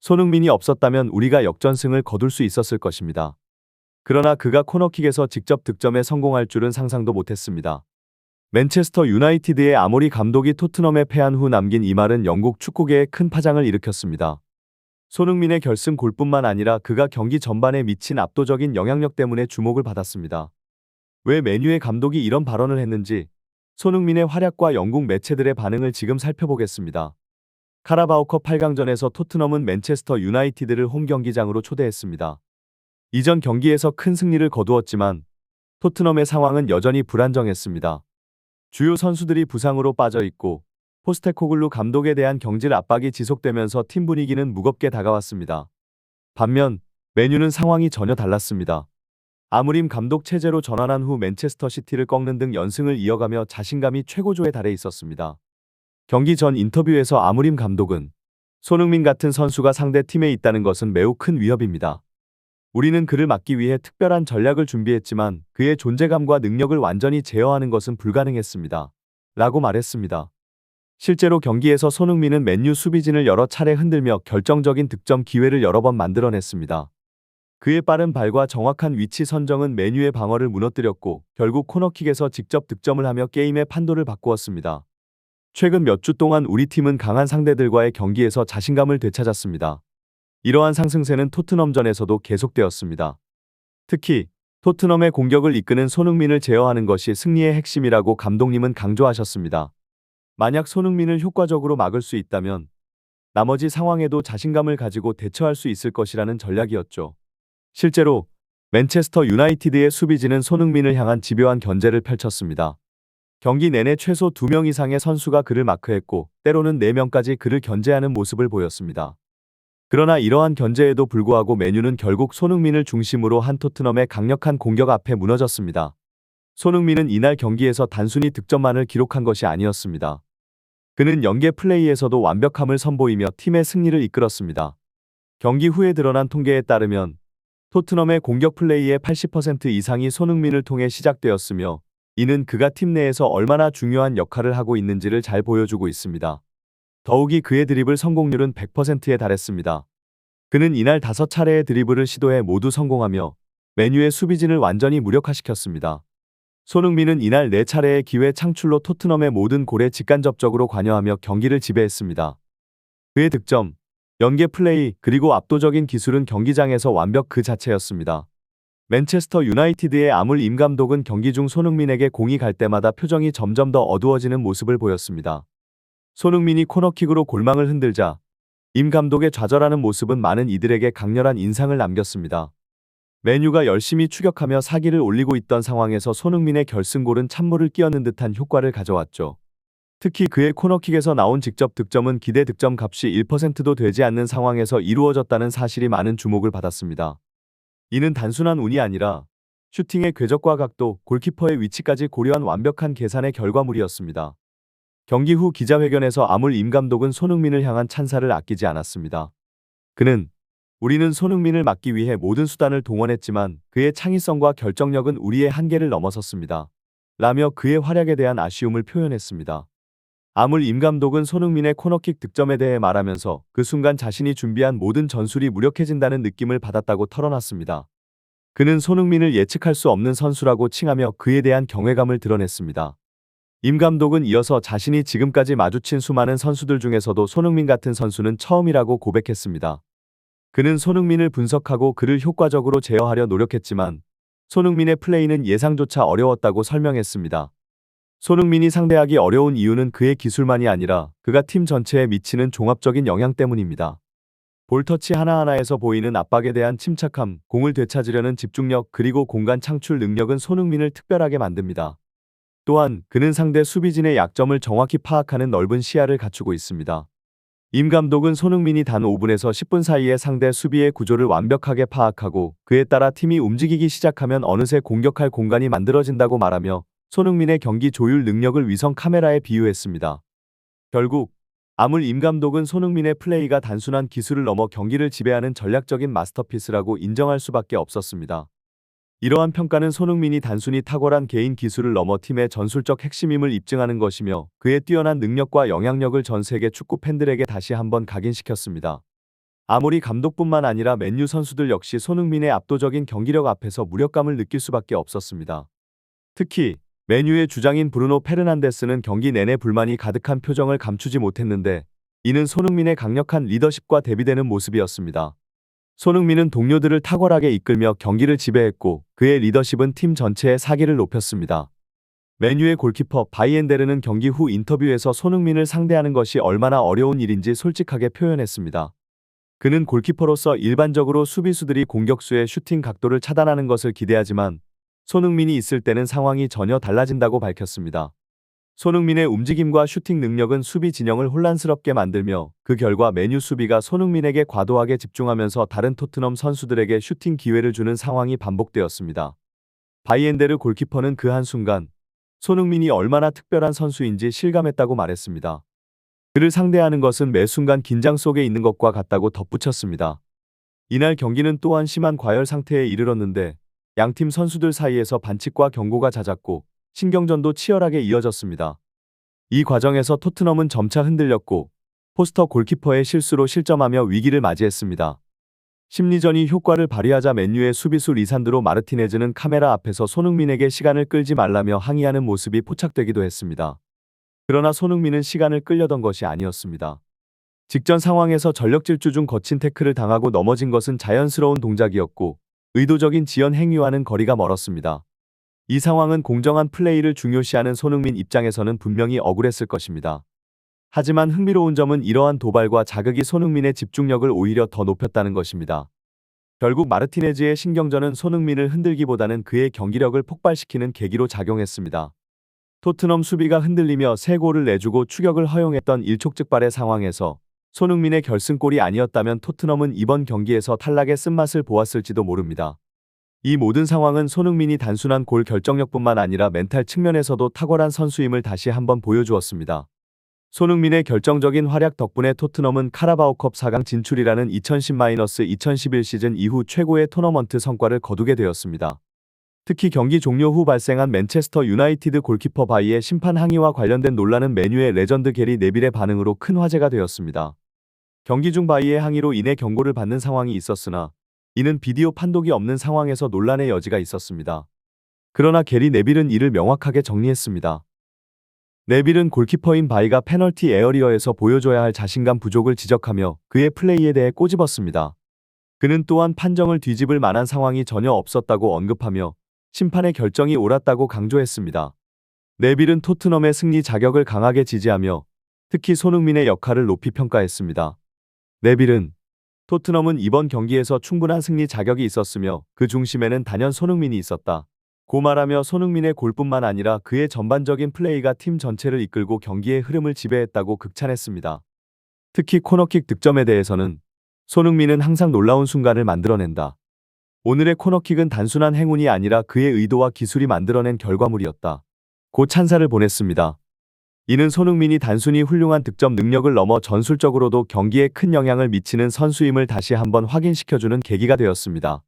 손흥민이 없었다면 우리가 역전승을 거둘 수 있었을 것입니다. 그러나 그가 코너킥에서 직접 득점에 성공할 줄은 상상도 못했습니다. 맨체스터 유나이티드의 아모리 감독이 토트넘에 패한 후 남긴 이 말은 영국 축구계에 큰 파장을 일으켰습니다. 손흥민의 결승 골뿐만 아니라 그가 경기 전반에 미친 압도적인 영향력 때문에 주목을 받았습니다. 왜 맨유의 감독이 이런 발언을 했는지 손흥민의 활약과 영국 매체들의 반응을 지금 살펴보겠습니다. 카라바오컵 8강전에서 토트넘은 맨체스터 유나이티드를 홈 경기장으로 초대했습니다. 이전 경기에서 큰 승리를 거두었지만 토트넘의 상황은 여전히 불안정했습니다. 주요 선수들이 부상으로 빠져 있고 포스테코글루 감독에 대한 경질 압박이 지속되면서 팀 분위기는 무겁게 다가왔습니다. 반면 맨유는 상황이 전혀 달랐습니다. 아무림 감독 체제로 전환한 후 맨체스터 시티를 꺾는 등 연승을 이어가며 자신감이 최고조에 달해 있었습니다. 경기 전 인터뷰에서 아무림 감독은 손흥민 같은 선수가 상대 팀에 있다는 것은 매우 큰 위협입니다. 우리는 그를 막기 위해 특별한 전략을 준비했지만 그의 존재감과 능력을 완전히 제어하는 것은 불가능했습니다. 라고 말했습니다. 실제로 경기에서 손흥민은 맨유 수비진을 여러 차례 흔들며 결정적인 득점 기회를 여러 번 만들어냈습니다. 그의 빠른 발과 정확한 위치 선정은 맨유의 방어를 무너뜨렸고 결국 코너킥에서 직접 득점을 하며 게임의 판도를 바꾸었습니다. 최근 몇 주 동안 우리 팀은 강한 상대들과의 경기에서 자신감을 되찾았습니다. 이러한 상승세는 토트넘전에서도 계속되었습니다. 특히 토트넘의 공격을 이끄는 손흥민을 제어하는 것이 승리의 핵심이라고 감독님은 강조하셨습니다. 만약 손흥민을 효과적으로 막을 수 있다면 나머지 상황에도 자신감을 가지고 대처할 수 있을 것이라는 전략이었죠. 실제로 맨체스터 유나이티드의 수비진은 손흥민을 향한 집요한 견제를 펼쳤습니다. 경기 내내 최소 2명 이상의 선수가 그를 마크했고 때로는 4명까지 그를 견제하는 모습을 보였습니다. 그러나 이러한 견제에도 불구하고 맨유는 결국 손흥민을 중심으로 한 토트넘의 강력한 공격 앞에 무너졌습니다. 손흥민은 이날 경기에서 단순히 득점만을 기록한 것이 아니었습니다. 그는 연계 플레이에서도 완벽함을 선보이며 팀의 승리를 이끌었습니다. 경기 후에 드러난 통계에 따르면 토트넘의 공격 플레이의 80% 이상이 손흥민을 통해 시작되었으며 이는 그가 팀 내에서 얼마나 중요한 역할을 하고 있는지를 잘 보여주고 있습니다. 더욱이 그의 드리블 성공률은 100%에 달했습니다. 그는 이날 5차례의 드리블을 시도해 모두 성공하며 맨유의 수비진을 완전히 무력화시켰습니다. 손흥민은 이날 4차례의 기회 창출로 토트넘의 모든 골에 직간접적으로 관여하며 경기를 지배했습니다. 그의 득점, 연계 플레이, 그리고 압도적인 기술은 경기장에서 완벽 그 자체였습니다. 맨체스터 유나이티드의 아물 임 감독은 경기 중 손흥민에게 공이 갈 때마다 표정이 점점 더 어두워지는 모습을 보였습니다. 손흥민이 코너킥으로 골망을 흔들자 임 감독의 좌절하는 모습은 많은 이들에게 강렬한 인상을 남겼습니다. 맨유가 열심히 추격하며 사기를 올리고 있던 상황에서 손흥민의 결승골은 찬물을 끼얹는 듯한 효과를 가져왔죠. 특히 그의 코너킥에서 나온 직접 득점은 기대 득점 값이 1%도 되지 않는 상황에서 이루어졌다는 사실이 많은 주목을 받았습니다. 이는 단순한 운이 아니라 슈팅의 궤적과 각도, 골키퍼의 위치까지 고려한 완벽한 계산의 결과물이었습니다. 경기 후 기자회견에서 아물 임 감독은 손흥민을 향한 찬사를 아끼지 않았습니다. 그는 우리는 손흥민을 막기 위해 모든 수단을 동원했지만 그의 창의성과 결정력은 우리의 한계를 넘어섰습니다. 라며 그의 활약에 대한 아쉬움을 표현했습니다. 아물 임 감독은 손흥민의 코너킥 득점에 대해 말하면서 그 순간 자신이 준비한 모든 전술이 무력해진다는 느낌을 받았다고 털어놨습니다. 그는 손흥민을 예측할 수 없는 선수라고 칭하며 그에 대한 경외감을 드러냈습니다. 임 감독은 이어서 자신이 지금까지 마주친 수많은 선수들 중에서도 손흥민 같은 선수는 처음이라고 고백했습니다. 그는 손흥민을 분석하고 그를 효과적으로 제어하려 노력했지만 손흥민의 플레이는 예상조차 어려웠다고 설명했습니다. 손흥민이 상대하기 어려운 이유는 그의 기술만이 아니라 그가 팀 전체에 미치는 종합적인 영향 때문입니다. 볼터치 하나하나에서 보이는 압박에 대한 침착함, 공을 되찾으려는 집중력, 그리고 공간 창출 능력은 손흥민을 특별하게 만듭니다. 또한 그는 상대 수비진의 약점을 정확히 파악하는 넓은 시야를 갖추고 있습니다. 임 감독은 손흥민이 단 5분에서 10분 사이에 상대 수비의 구조를 완벽하게 파악하고 그에 따라 팀이 움직이기 시작하면 어느새 공격할 공간이 만들어진다고 말하며 손흥민의 경기 조율 능력을 위성 카메라에 비유했습니다. 결국 아물 임 감독은 손흥민의 플레이가 단순한 기술을 넘어 경기를 지배하는 전략적인 마스터피스라고 인정할 수밖에 없었습니다. 이러한 평가는 손흥민이 단순히 탁월한 개인 기술을 넘어 팀의 전술적 핵심임을 입증하는 것이며 그의 뛰어난 능력과 영향력을 전 세계 축구 팬들에게 다시 한번 각인시켰습니다. 아모리 감독뿐만 아니라 맨유 선수들 역시 손흥민의 압도적인 경기력 앞에서 무력감을 느낄 수밖에 없었습니다. 특히 맨유의 주장인 브루노 페르난데스는 경기 내내 불만이 가득한 표정을 감추지 못했는데 이는 손흥민의 강력한 리더십과 대비되는 모습이었습니다. 손흥민은 동료들을 탁월하게 이끌며 경기를 지배했고 그의 리더십은 팀 전체의 사기를 높였습니다. 맨유의 골키퍼 바이엔데르는 경기 후 인터뷰에서 손흥민을 상대하는 것이 얼마나 어려운 일인지 솔직하게 표현했습니다. 그는 골키퍼로서 일반적으로 수비수들이 공격수의 슈팅 각도를 차단하는 것을 기대하지만 손흥민이 있을 때는 상황이 전혀 달라진다고 밝혔습니다. 손흥민의 움직임과 슈팅 능력은 수비 진영을 혼란스럽게 만들며 그 결과 맨유 수비가 손흥민에게 과도하게 집중하면서 다른 토트넘 선수들에게 슈팅 기회를 주는 상황이 반복되었습니다. 바이엔데르 골키퍼는 그 한순간 손흥민이 얼마나 특별한 선수인지 실감했다고 말했습니다. 그를 상대하는 것은 매 순간 긴장 속에 있는 것과 같다고 덧붙였습니다. 이날 경기는 또한 심한 과열 상태에 이르렀는데 양팀 선수들 사이에서 반칙과 경고가 잦았고 신경전도 치열하게 이어졌습니다. 이 과정에서 토트넘은 점차 흔들렸고 포스터 골키퍼의 실수로 실점하며 위기를 맞이했습니다. 심리전이 효과를 발휘하자 맨유의 수비수 리산드로 마르티네즈는 카메라 앞에서 손흥민에게 시간을 끌지 말라며 항의하는 모습이 포착되기도 했습니다. 그러나 손흥민은 시간을 끌려던 것이 아니었습니다. 직전 상황에서 전력 질주 중 거친 태클을 당하고 넘어진 것은 자연스러운 동작이었고 의도적인 지연 행위와는 거리가 멀었습니다. 이 상황은 공정한 플레이를 중요시하는 손흥민 입장에서는 분명히 억울했을 것입니다. 하지만 흥미로운 점은 이러한 도발과 자극이 손흥민의 집중력을 오히려 더 높였다는 것입니다. 결국 마르티네즈의 신경전은 손흥민을 흔들기보다는 그의 경기력을 폭발시키는 계기로 작용했습니다. 토트넘 수비가 흔들리며 3골을 내주고 추격을 허용했던 일촉즉발의 상황에서 손흥민의 결승골이 아니었다면 토트넘은 이번 경기에서 탈락의 쓴맛을 보았을지도 모릅니다. 이 모든 상황은 손흥민이 단순한 골 결정력뿐만 아니라 멘탈 측면에서도 탁월한 선수임을 다시 한번 보여주었습니다. 손흥민의 결정적인 활약 덕분에 토트넘은 카라바오컵 4강 진출이라는 2010-2011 시즌 이후 최고의 토너먼트 성과를 거두게 되었습니다. 특히 경기 종료 후 발생한 맨체스터 유나이티드 골키퍼 바이의 심판 항의와 관련된 논란은 맨유의 레전드 게리 네빌의 반응으로 큰 화제가 되었습니다. 경기 중 바이의 항의로 인해 경고를 받는 상황이 있었으나 이는 비디오 판독이 없는 상황에서 논란의 여지가 있었습니다. 그러나 게리 네빌은 이를 명확하게 정리했습니다. 네빌은 골키퍼인 바이가 페널티 에어리어에서 보여줘야 할 자신감 부족을 지적하며 그의 플레이에 대해 꼬집었습니다. 그는 또한 판정을 뒤집을 만한 상황이 전혀 없었다고 언급하며 심판의 결정이 옳았다고 강조했습니다. 네빌은 토트넘의 승리 자격을 강하게 지지하며 특히 손흥민의 역할을 높이 평가했습니다. 네빌은 토트넘은 이번 경기에서 충분한 승리 자격이 있었으며 그 중심에는 단연 손흥민이 있었다. 고 말하며 손흥민의 골뿐만 아니라 그의 전반적인 플레이가 팀 전체를 이끌고 경기의 흐름을 지배했다고 극찬했습니다. 특히 코너킥 득점에 대해서는 손흥민은 항상 놀라운 순간을 만들어낸다. 오늘의 코너킥은 단순한 행운이 아니라 그의 의도와 기술이 만들어낸 결과물이었다. 고 찬사를 보냈습니다. 이는 손흥민이 단순히 훌륭한 득점 능력을 넘어 전술적으로도 경기에 큰 영향을 미치는 선수임을 다시 한번 확인시켜주는 계기가 되었습니다.